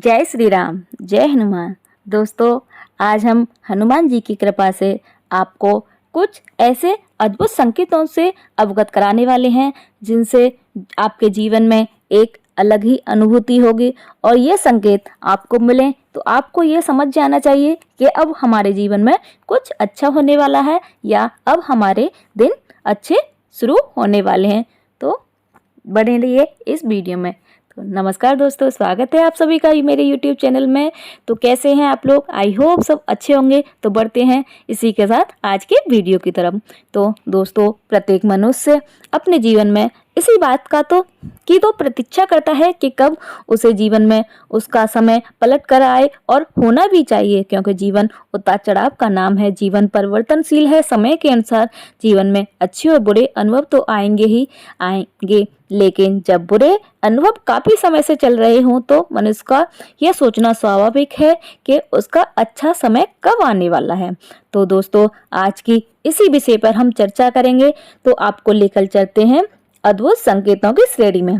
जय श्री राम, जय हनुमान। दोस्तों, आज हम हनुमान जी की कृपा से आपको कुछ ऐसे अद्भुत संकेतों से अवगत कराने वाले हैं जिनसे आपके जीवन में एक अलग ही अनुभूति होगी। और ये संकेत आपको मिले तो आपको ये समझ जाना चाहिए कि अब हमारे जीवन में कुछ अच्छा होने वाला है या अब हमारे दिन अच्छे शुरू होने वाले हैं। तो बने रहिए इस वीडियो में। तो नमस्कार दोस्तों, स्वागत है आप सभी का मेरे YouTube चैनल में। तो कैसे हैं आप लोग? आई होप सब अच्छे होंगे। तो बढ़ते हैं इसी के साथ आज के वीडियो की तरफ। तो दोस्तों, प्रत्येक मनुष्य अपने जीवन में इसी बात का तो प्रतीक्षा करता है कि कब उसे जीवन में उसका समय पलट कर आए, और होना भी चाहिए क्योंकि जीवन उतार चढ़ाव का नाम है। जीवन परिवर्तनशील है। समय के अनुसार जीवन में अच्छे और बुरे अनुभव तो आएंगे ही आएंगे, लेकिन जब बुरे अनुभव काफी समय से चल रहे हों तो मनुष्य का यह सोचना स्वाभाविक है कि उसका अच्छा समय कब आने वाला है। तो दोस्तों, आज की इसी विषय पर हम चर्चा करेंगे। तो आपको लेकर चलते हैं अद्भुत संकेतों की श्रेणी में।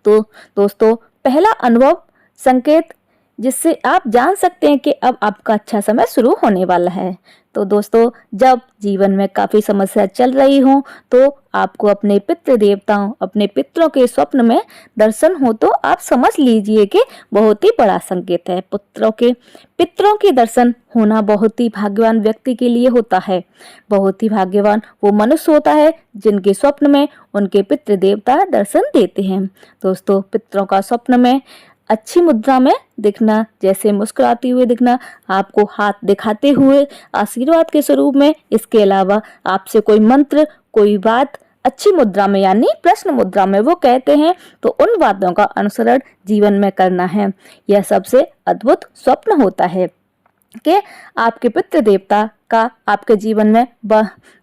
तो दोस्तों, पहला अनुभव संकेत जिससे आप जान सकते हैं कि अब आपका अच्छा समय शुरू होने वाला है। तो दोस्तों, जब जीवन में काफी समस्या चल रही हो तो आपको अपने पितृ देवताओं, अपने पितरों के स्वप्न में दर्शन हो तो आप समझ लीजिए कि बहुत ही बड़ा संकेत है। पितरों के दर्शन होना बहुत ही भाग्यवान व्यक्ति के लिए होता है। बहुत ही भाग्यवान वो मनुष्य होता है जिनके स्वप्न में उनके पितृ देवता दर्शन देते हैं। दोस्तों, पितरों का स्वप्न में अच्छी मुद्रा में दिखना, जैसे मुस्कुराते हुए दिखना, आपको हाथ दिखाते हुए आशीर्वाद के स्वरूप में, इसके अलावा आपसे कोई मंत्र, कोई बात अच्छी मुद्रा में यानी प्रश्न मुद्रा में वो कहते हैं तो उन बातों का अनुसरण जीवन में करना है। यह सबसे अद्भुत स्वप्न होता है कि आपके पितृ देवता का आपके जीवन में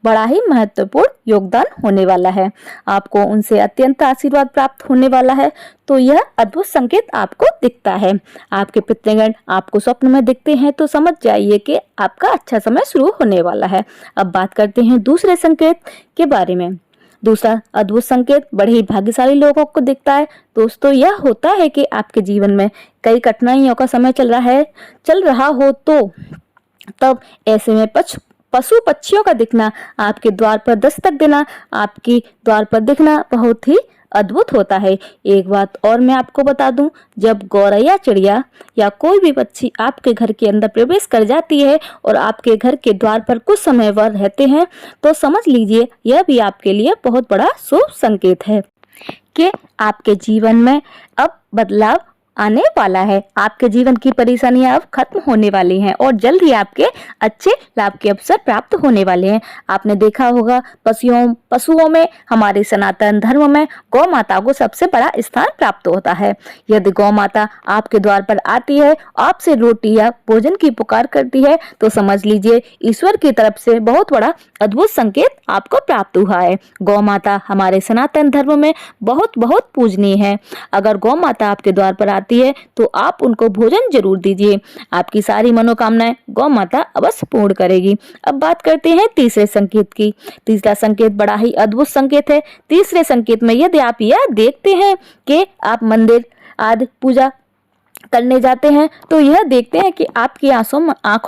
बड़ा ही महत्वपूर्ण योगदान होने वाला है। आपको उनसे अत्यंत आशीर्वाद प्राप्त होने वाला है। तो यह अद्भुत संकेत आपको दिखता है। आपके पितृगण आपको स्वप्न में दिखते हैं तो समझ जाइए कि आपका अच्छा समय शुरू होने वाला है। अब बात करते हैं दूसरे संकेत के बारे में। दूसरा अद्भुत संकेत बड़े ही भाग्यशाली लोगों को दिखता है। दोस्तों, यह होता है कि आपके जीवन में कई कठिनाइयों का समय चल रहा हो तो तब ऐसे में पशु पक्षियों का दिखना, आपके द्वार पर दस्तक देना, आपकी द्वार पर दिखना बहुत ही अद्भुत होता है। एक बात और मैं आपको बता दूं, जब गौरैया चिड़िया या कोई भी पक्षी आपके घर के अंदर प्रवेश कर जाती है और आपके घर के द्वार पर कुछ समय वह रहते हैं तो समझ लीजिए यह भी आपके लिए बहुत बड़ा शुभ संकेत है कि आपके जीवन में अब बदलाव आने वाला है। आपके जीवन की परेशानियां अब खत्म होने वाली हैं और जल्द ही आपके अच्छे लाभ के अवसर प्राप्त होने वाले हैं। आपने देखा होगा पशुओं में हमारे सनातन धर्म में गौ माता को सबसे बड़ा स्थान प्राप्त होता है। यदि गौ माता आपके द्वार पर आती है, आपसे रोटी या भोजन की पुकार करती है तो समझ लीजिए ईश्वर की तरफ से बहुत बड़ा अद्भुत संकेत आपको प्राप्त हुआ है। गौ माता हमारे सनातन धर्म में बहुत बहुत पूजनीय है। अगर गौ माता आपके द्वार पर आती है तो आप उनको भोजन जरूर दीजिए। आपकी सारी मनोकामनाएं गौ माता अवश्य पूर्ण करेगी। अब बात करते हैं तीसरे संकेत की। तीसरा संकेत बड़ा ही अद्भुत संकेत है। तीसरे संकेत में यदि आप यह देखते हैं कि आप मंदिर आदि पूजा करने जाते हैं तो यह देखते हैं कि आपकी आंखों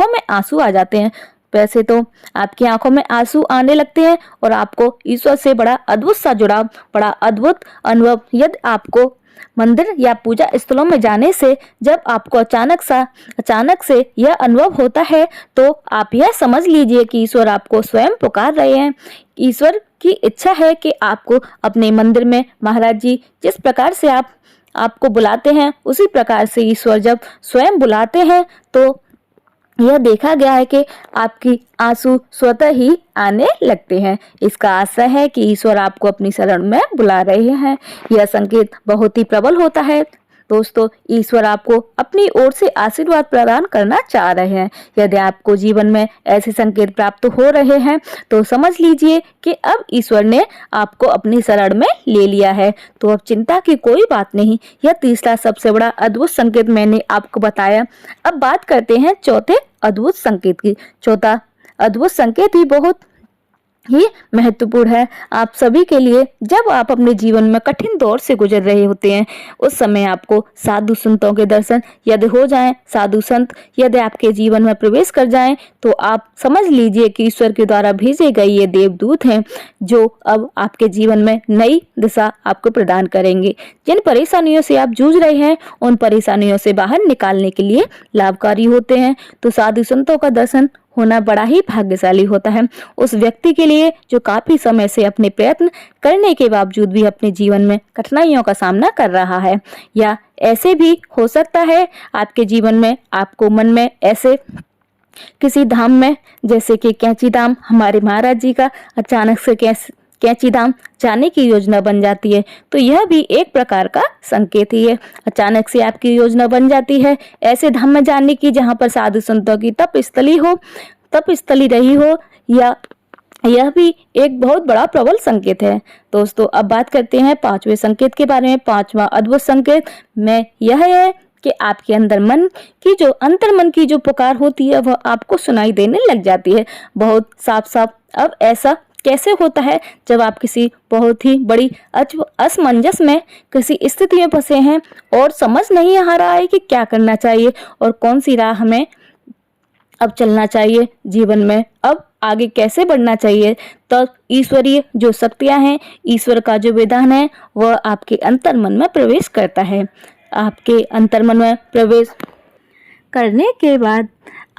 में आंसू आ जाते हैं। वैसे तो आपकी आंखों में आंसू आने लगते हैं और आपको ईश्वर से बड़ा अद्भुत सा जुड़ाव, बड़ा अद्भुत अनुभव यदि आपको मंदिर या पूजा स्थलों में जाने से जब आपको अचानक से यह अनुभव होता है तो आप यह समझ लीजिए कि ईश्वर आपको स्वयं पुकार रहे हैं। ईश्वर की इच्छा है कि आपको अपने मंदिर में महाराज जी जिस प्रकार से आपको बुलाते हैं उसी प्रकार से ईश्वर जब स्वयं बुलाते हैं तो यह देखा गया है कि आपकी आंसू स्वतः ही आने लगते हैं। इसका आशय है कि ईश्वर आपको अपनी शरण में बुला रहे हैं। यह संकेत बहुत ही प्रबल होता है। दोस्तों, ईश्वर आपको अपनी ओर से आशीर्वाद प्रदान करना चाह रहे हैं। यदि आपको जीवन में ऐसे संकेत प्राप्त हो रहे हैं तो समझ लीजिए कि अब ईश्वर ने आपको अपनी शरण में ले लिया है। तो अब चिंता की कोई बात नहीं। यह तीसरा सबसे बड़ा अद्भुत संकेत मैंने आपको बताया। अब बात करते हैं चौथे अद्भुत संकेत की। चौथा अद्भुत संकेत ही बहुत ही महत्वपूर्ण है आप सभी के लिए। जब आप अपने जीवन में कठिन दौर से गुजर रहे होते हैं, उस समय आपको साधु संतों के दर्शन यदि हो जाएं, साधु संत यदि आपके जीवन में प्रवेश कर जाएं, तो आप समझ लीजिए कि ईश्वर के द्वारा भेजे गए ये देवदूत हैं, जो अब आपके जीवन में नई दिशा आपको प्रदान करेंगे। जिन परेशानियों से आप जूझ रहे हैं, उन परेशानियों से बाहर निकालने के लिए लाभकारी होते हैं। तो साधु संतों का दर्शन होना बड़ा ही भाग्यशाली होता है उस व्यक्ति के लिए जो काफी समय से अपने प्रयत्न करने के बावजूद भी अपने जीवन में कठिनाइयों का सामना कर रहा है। या ऐसे भी हो सकता है आपके जीवन में आपको मन में ऐसे किसी धाम में, जैसे कि कैंची धाम हमारे महाराज जी का अचानक से कैंची धाम जाने की योजना बन जाती है, तो यह भी एक प्रकार का संकेत ही है। अचानक से आपकी योजना बन जाती है ऐसे धाम में जाने की जहां पर साधु संतों की तपस्थली रही हो, या यह भी एक बहुत बड़ा प्रबल संकेत है। दोस्तों, अब बात करते हैं पांचवें संकेत के बारे में। पांचवा अद्भुत संकेत में यह है कि आपके अंतर मन की जो पुकार होती है वह आपको सुनाई देने लग जाती है, बहुत साफ साफ। अब ऐसा कैसे होता है? जब आप किसी बहुत ही बड़ी असमंजस में किसी स्थिति में फंसे हैं और समझ नहीं आ रहा है कि क्या करना चाहिए और कौन सी राह हमें अब चलना चाहिए जीवन में, अब आगे कैसे बढ़ना चाहिए, तब ईश्वरीय जो शक्तियां हैं, ईश्वर का जो विधान है, वह आपके अंतर मन में प्रवेश करता है। आपके अंतर मन में प्रवेश करने के बाद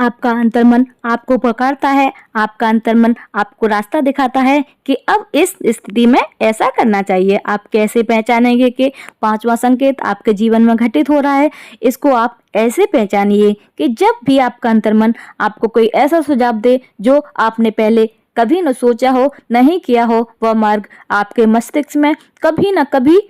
आपका अंतर्मन आपको पुकारता है, आपका अंतर्मन आपको रास्ता दिखाता है कि अब इस स्थिति में ऐसा करना चाहिए। आप कैसे पहचानेंगे कि पांचवा संकेत आपके जीवन में घटित हो रहा है? इसको आप ऐसे पहचानिए कि जब भी आपका अंतर्मन आपको कोई ऐसा सुझाव दे जो आपने पहले कभी न सोचा हो, नहीं किया हो, वह मार्ग आपके मस्तिष्क में कभी न कभी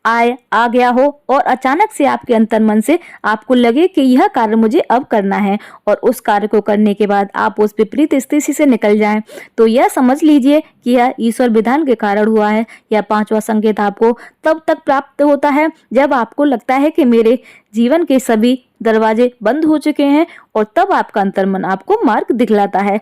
आ गया हो और अचानक से आपके अंतर्मन से आपको लगे कि यह कार्य मुझे अब करना है, और उस कार्य को करने के बाद आप उस विपरीत स्थिति से निकल जाएं, तो यह समझ लीजिए कि यह ईश्वर विधान के कारण हुआ है। यह पांचवा संकेत आपको तब तक प्राप्त होता है जब आपको लगता है कि मेरे जीवन के सभी दरवाजे बंद हो चुके हैं, और तब आपका अंतर्मन आपको मार्ग दिखलाता है।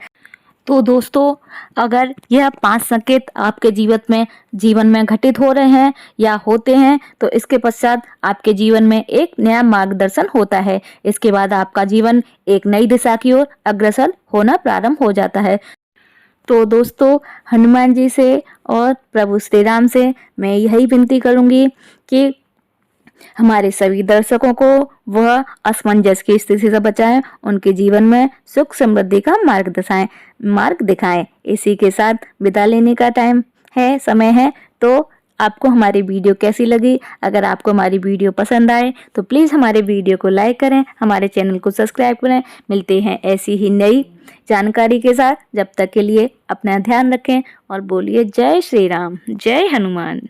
तो दोस्तों, अगर यह 5 संकेत आपके जीवन में घटित हो रहे हैं या होते हैं, तो इसके पश्चात आपके जीवन में एक नया मार्गदर्शन होता है। इसके बाद आपका जीवन एक नई दिशा की ओर अग्रसर होना प्रारंभ हो जाता है। तो दोस्तों, हनुमान जी से और प्रभु श्री राम से मैं यही विनती करूंगी कि हमारे सभी दर्शकों को वह असमंजस की स्थिति से बचाएं, उनके जीवन में सुख समृद्धि का मार्ग दिखाएं। इसी के साथ विदा लेने का समय है। तो आपको हमारी वीडियो कैसी लगी? अगर आपको हमारी वीडियो पसंद आए तो प्लीज़ हमारे वीडियो को लाइक करें, हमारे चैनल को सब्सक्राइब करें। मिलते हैं ऐसी ही नई जानकारी के साथ। जब तक के लिए अपना ध्यान रखें और बोलिए जय श्री राम, जय हनुमान।